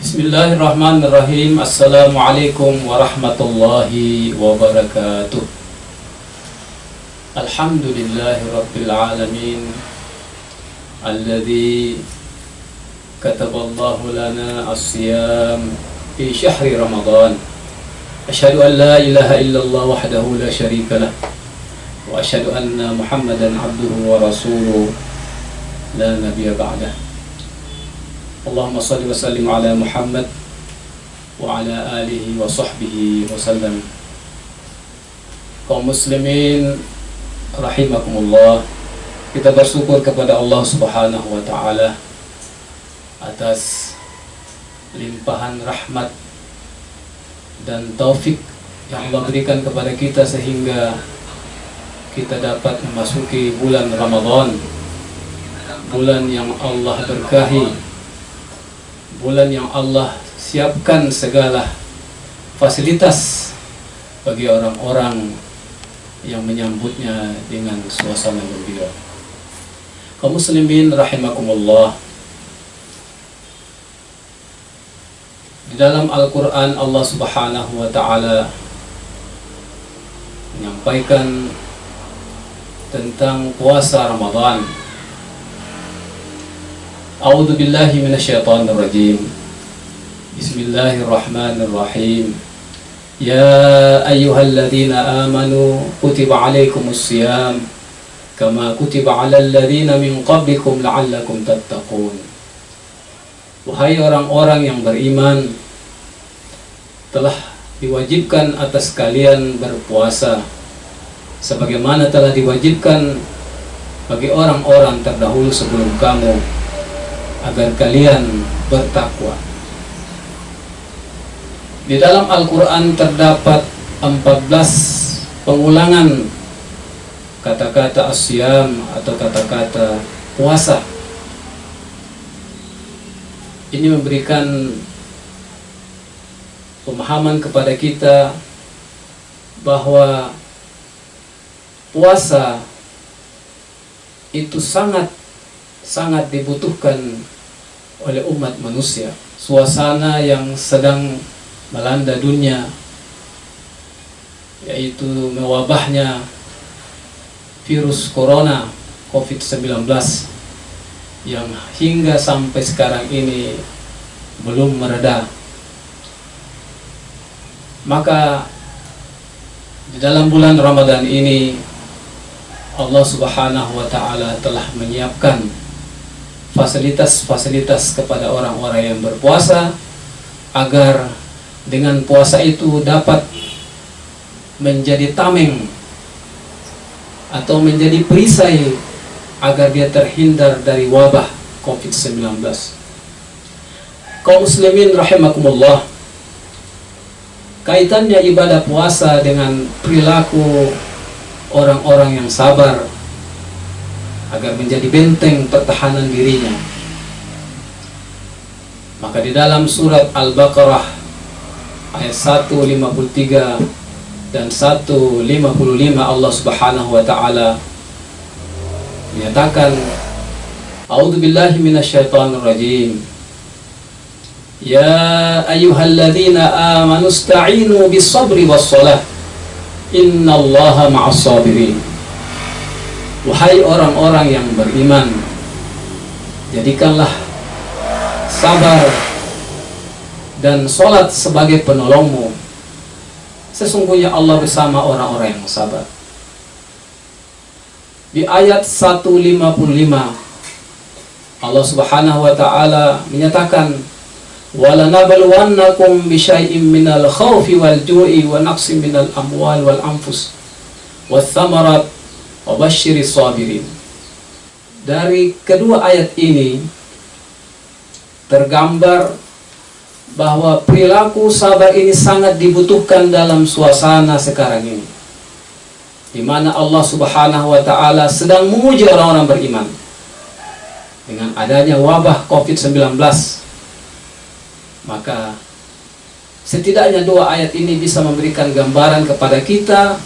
Bismillahirrahmanirrahim. Assalamualaikum warahmatullahi wabarakatuh. Alhamdulillahi rabbil alamin, alladzi kataballahu lana as-siyam fi syahri Ramadan. Asyhadu an la ilaha illallah wahdahu la syarika lah, wa asyhadu anna Muhammadan abduhu wa rasuluh la nabiyya ba'dah. Allahumma salli wa sallim ala Muhammad wa ala alihi wa sahbihi wa sallam. Kaum muslimin rahimakumullah, kita bersyukur kepada Allah Subhanahu wa taala atas limpahan rahmat dan taufik yang Allah berikan kepada kita sehingga kita dapat memasuki bulan Ramadan, bulan yang Allah berkahi, bulan yang Allah siapkan segala fasilitas bagi orang-orang yang menyambutnya dengan suasana gembira. Kaum muslimin rahimakumullah, di dalam Al-Quran Allah Subhanahu wa ta'ala menyampaikan tentang puasa Ramadan. A'udzu billahi minasyaitonir rajim. Bismillahirrahmanirrahim. Ya ayyuhalladzina amanu kutiba 'alaikumus shiyam kama kutiba 'alal ladzina min qablikum la'allakum tattaqun. Wahai orang-orang yang beriman, telah diwajibkan atas kalian berpuasa sebagaimana telah diwajibkan bagi orang-orang terdahulu sebelum kamu, agar kalian bertakwa. Di dalam Al-Quran terdapat 14 pengulangan kata-kata asyam atau kata-kata puasa. Ini memberikan pemahaman kepada kita bahwa puasa itu sangat dibutuhkan oleh umat manusia. Suasana yang sedang melanda dunia, yaitu mewabahnya virus corona COVID-19 yang hingga sampai sekarang ini belum mereda. Maka di dalam bulan Ramadan ini Allah Subhanahu wa ta'ala telah menyiapkan fasilitas-fasilitas kepada orang-orang yang berpuasa, agar dengan puasa itu dapat menjadi tameng atau menjadi perisai agar dia terhindar dari wabah COVID-19. Kaum muslimin rahimakumullah, kaitannya ibadah puasa dengan perilaku orang-orang yang sabar agar menjadi benteng pertahanan dirinya. Maka di dalam surat Al-Baqarah ayat 153 dan 155 Allah Subhanahu wa ta'ala menyatakan, A'udzu billahi minasyaitonir rajim. Ya ayyuhalladzina amanu ista'inu bis-sabri was-shalah innallaha ma'as sabirin. Wahai orang-orang yang beriman, jadikanlah sabar dan sholat sebagai penolongmu. Sesungguhnya Allah bersama orang-orang yang sabar. Di ayat 155 Allah Subhanahu wa ta'ala menyatakan, وَلَنَبْلُوَنَّكُمْ بِشَيْءٍ مِّنَ الْخَوْفِ وَالْجُوعِ وَنَقْصٍ مِّنَ الْأَمْوَالِ وَالْأَنفُسِ وَالثَّمَرَاتِ وَبَشِّرِ الصَّابِرِينَ. Dari kedua ayat ini tergambar bahwa perilaku sabar ini sangat dibutuhkan dalam suasana sekarang ini, di mana Allah Subhanahu wa ta'ala sedang menguji orang-orang beriman dengan adanya wabah COVID-19. Maka setidaknya dua ayat ini bisa memberikan gambaran kepada kita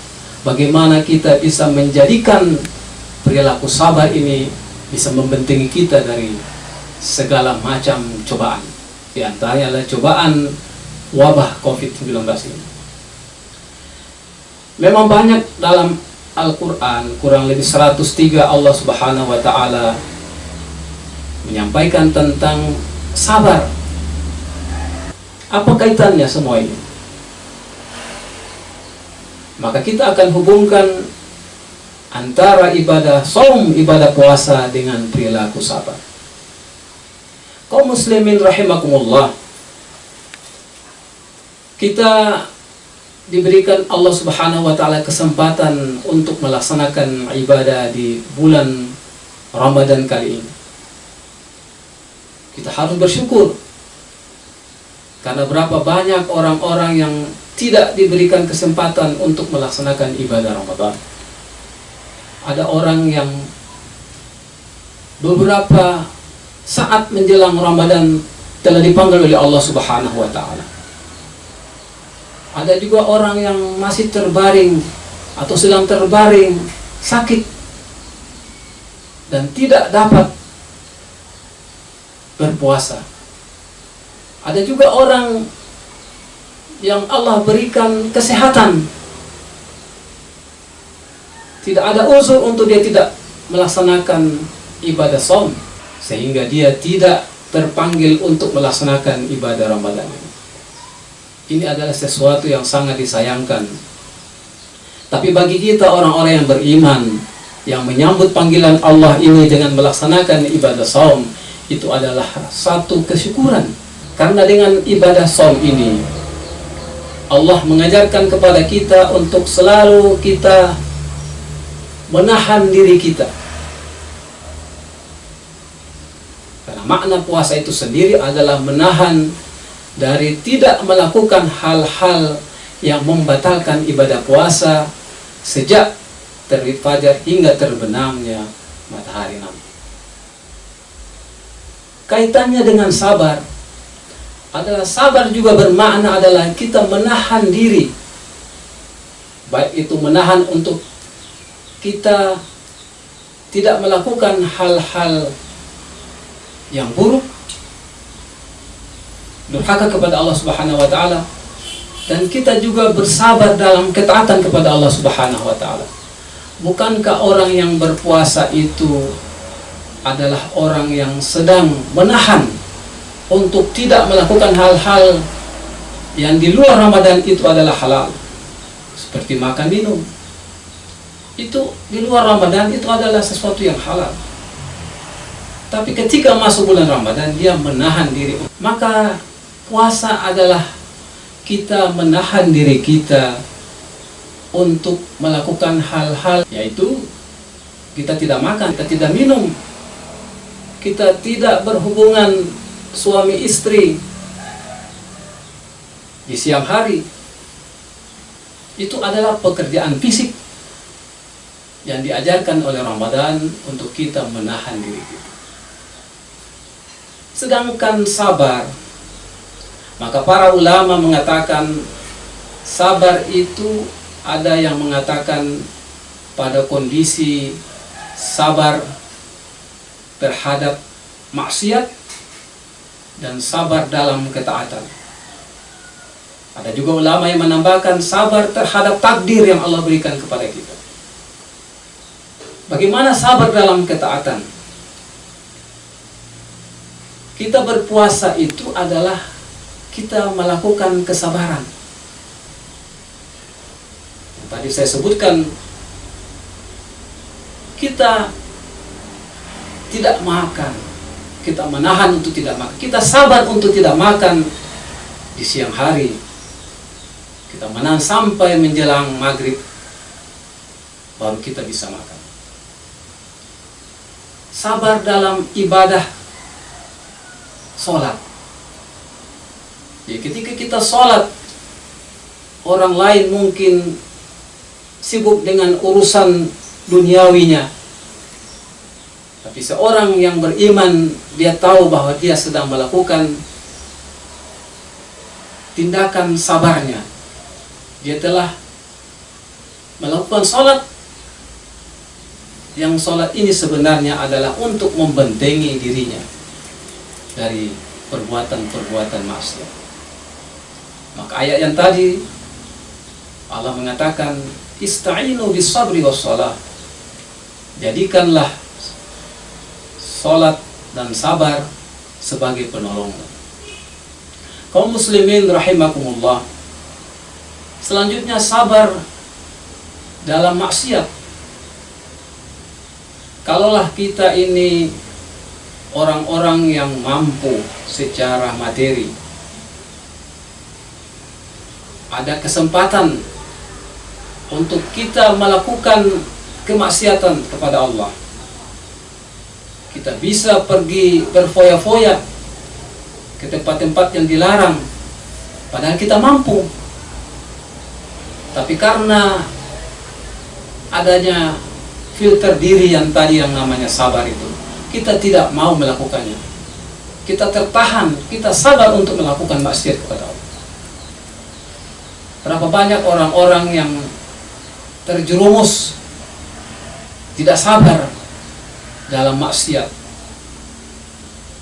bagaimana kita bisa menjadikan perilaku sabar ini bisa membentengi kita dari segala macam cobaan. Di antaranya adalah cobaan wabah COVID-19 ini. Memang banyak dalam Al-Quran, kurang lebih 103 Allah Subhanahu wa Ta'ala menyampaikan tentang sabar. Apa kaitannya semua ini? Maka kita akan hubungkan antara ibadah saum, ibadah puasa dengan perilaku sabar. Kaum muslimin rahimakumullah, kita diberikan Allah Subhanahu wa Ta'ala kesempatan untuk melaksanakan ibadah di bulan Ramadan kali ini. Kita harus bersyukur, karena berapa banyak orang-orang yang tidak diberikan kesempatan untuk melaksanakan ibadah Ramadan. Ada orang yang beberapa saat menjelang Ramadan telah dipanggil oleh Allah Subhanahu wa Ta'ala. Ada juga orang yang masih terbaring atau sedang terbaring sakit dan tidak dapat berpuasa. Ada juga orang yang Allah berikan kesehatan, tidak ada unsur untuk dia tidak melaksanakan ibadah saum, sehingga dia tidak terpanggil untuk melaksanakan ibadah Ramadan. Ini adalah sesuatu yang sangat disayangkan. Tapi bagi kita orang-orang yang beriman, yang menyambut panggilan Allah ini dengan melaksanakan ibadah saum, itu adalah satu kesyukuran. Karena dengan ibadah saum ini, Allah mengajarkan kepada kita untuk selalu kita menahan diri kita. Karena makna puasa itu sendiri adalah menahan dari tidak melakukan hal-hal yang membatalkan ibadah puasa sejak terbit fajar hingga terbenamnya matahari nanti. Kaitannya dengan sabar adalah sabar juga bermakna adalah kita menahan diri, baik itu menahan untuk kita tidak melakukan hal-hal yang buruk, durhaka kepada Allah Subhanahu wa Ta'ala, dan kita juga bersabar dalam ketaatan kepada Allah Subhanahu wa Ta'ala. Bukankah orang yang berpuasa itu adalah orang yang sedang menahan untuk tidak melakukan hal-hal yang di luar Ramadan itu adalah halal, seperti makan minum. Itu di luar Ramadan itu adalah sesuatu yang halal. Tapi ketika masuk bulan Ramadan dia menahan diri. Maka puasa adalah kita menahan diri kita untuk melakukan hal-hal, yaitu kita tidak makan, kita tidak minum, kita tidak berhubungan suami istri di siang hari. Itu adalah pekerjaan fisik yang diajarkan oleh Ramadan untuk kita menahan diri kita. Sedangkan sabar, maka para ulama mengatakan sabar itu ada yang mengatakan pada kondisi sabar terhadap maksiat dan sabar dalam ketaatan. Ada juga ulama yang menambahkan sabar terhadap takdir yang Allah berikan kepada kita. Bagaimana sabar dalam ketaatan? Kita berpuasa itu adalah kita melakukan kesabaran. Tadi saya sebutkan, kita tidak makan, kita menahan untuk tidak makan, kita sabar untuk tidak makan di siang hari, kita menahan sampai menjelang maghrib, baru kita bisa makan. Sabar dalam ibadah sholat. Ya, ketika kita sholat, orang lain mungkin sibuk dengan urusan duniawinya, tapi seorang yang beriman, dia tahu bahwa dia sedang melakukan tindakan sabarnya. Dia telah melakukan sholat, yang sholat ini sebenarnya adalah untuk membentengi dirinya dari perbuatan-perbuatan maksiat. Maka ayat yang tadi Allah mengatakan ista'inu bis sabri was shalah. Jadikanlah salat dan sabar sebagai penolong. Kaum muslimin rahimakumullah. Selanjutnya sabar dalam maksiat. Kalaulah kita ini orang-orang yang mampu secara materi, ada kesempatan untuk kita melakukan kemaksiatan kepada Allah. Kita bisa pergi berfoya-foya ke tempat-tempat yang dilarang, padahal kita mampu. Tapi karena adanya filter diri yang tadi yang namanya sabar itu, kita tidak mau melakukannya. Kita tertahan, kita sabar untuk melakukan maksiat kepada Allah. Berapa banyak orang-orang yang terjerumus, tidak sabar dalam maksiat.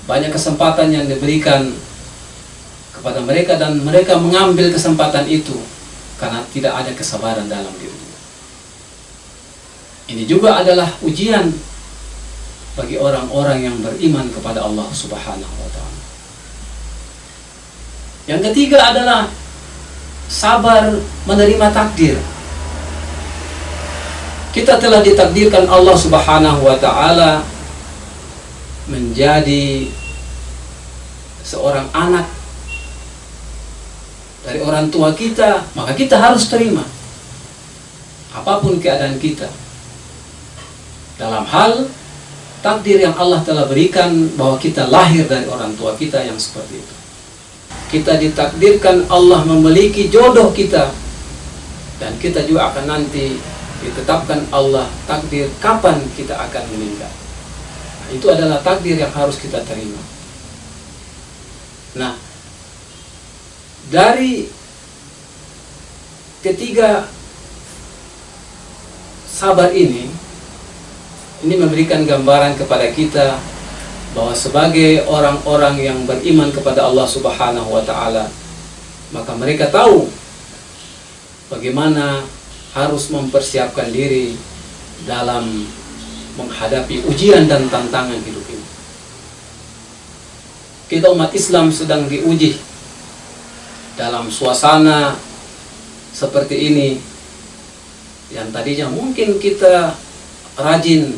Banyak kesempatan yang diberikan kepada mereka dan mereka mengambil kesempatan itu karena tidak ada kesabaran dalam dirinya. Ini juga adalah ujian bagi orang-orang yang beriman kepada Allah Subhanahu wa ta'ala. Yang ketiga adalah sabar menerima takdir. Kita telah ditakdirkan Allah Subhanahu wa ta'ala menjadi seorang anak dari orang tua kita, maka kita harus terima apapun keadaan kita. Dalam hal takdir yang Allah telah berikan bahwa kita lahir dari orang tua kita yang seperti itu. Kita ditakdirkan Allah memiliki jodoh kita, dan kita juga akan nanti ditetapkan Allah takdir kapan kita akan meninggal. Nah, itu adalah takdir yang harus kita terima. Nah, dari ketiga sabar ini memberikan gambaran kepada kita bahwa sebagai orang-orang yang beriman kepada Allah Subhanahu wa ta'ala, maka mereka tahu bagaimana harus mempersiapkan diri dalam menghadapi ujian dan tantangan hidup ini. Kita umat Islam sedang diuji dalam suasana seperti ini, yang tadinya mungkin kita rajin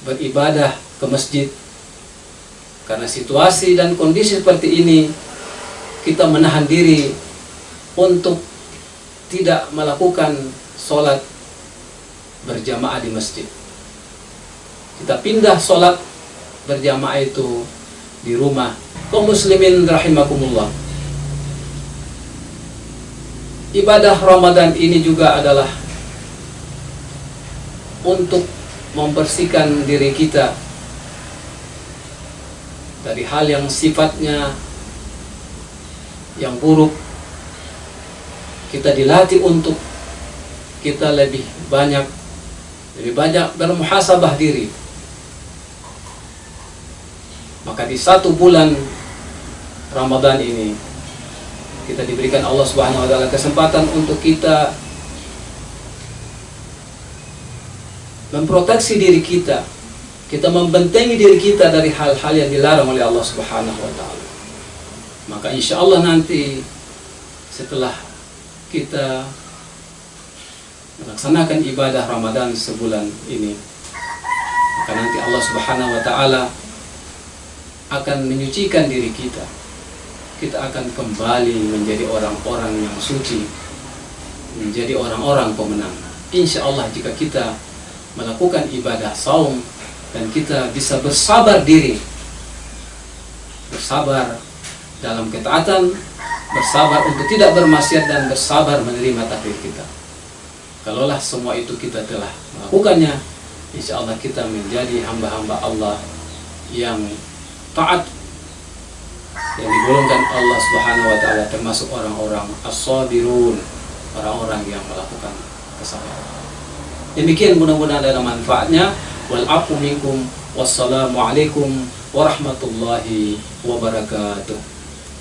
beribadah ke masjid, karena situasi dan kondisi seperti ini kita menahan diri untuk tidak melakukan sholat berjamaah di masjid. Kita pindah sholat berjamaah itu di rumah. Kaum muslimin rahimakumullah, ibadah Ramadan ini juga adalah untuk membersihkan diri kita dari hal yang sifatnya yang buruk. Kita dilatih untuk kita lebih banyak bermuhasabah diri. Maka di 1 bulan Ramadan ini kita diberikan Allah Subhanahu wa ta'ala kesempatan untuk kita memproteksi diri kita, kita membentengi diri kita dari hal-hal yang dilarang oleh Allah Subhanahu wa ta'ala. Maka insya Allah nanti setelah kita melaksanakan ibadah Ramadan sebulan ini, maka nanti Allah Subhanahu wa ta'ala akan menyucikan diri kita. Kita akan kembali menjadi orang-orang yang suci, menjadi orang-orang pemenang. Insya Allah jika kita melakukan ibadah saum dan kita bisa bersabar diri, bersabar dalam ketaatan, bersabar untuk tidak bermaksiat, dan bersabar menerima takdir kita. Kalaulah semua itu kita telah melakukannya, insya Allah kita menjadi hamba-hamba Allah yang taat, yang digolongkan Allah Subhanahu wa ta'ala termasuk orang-orang as-sabirun, orang-orang yang melakukan kesabaran. Demikian, mudah-mudahan ada manfaatnya. wal afu minkum. Wassalamualaikum warahmatullahi wabarakatuh.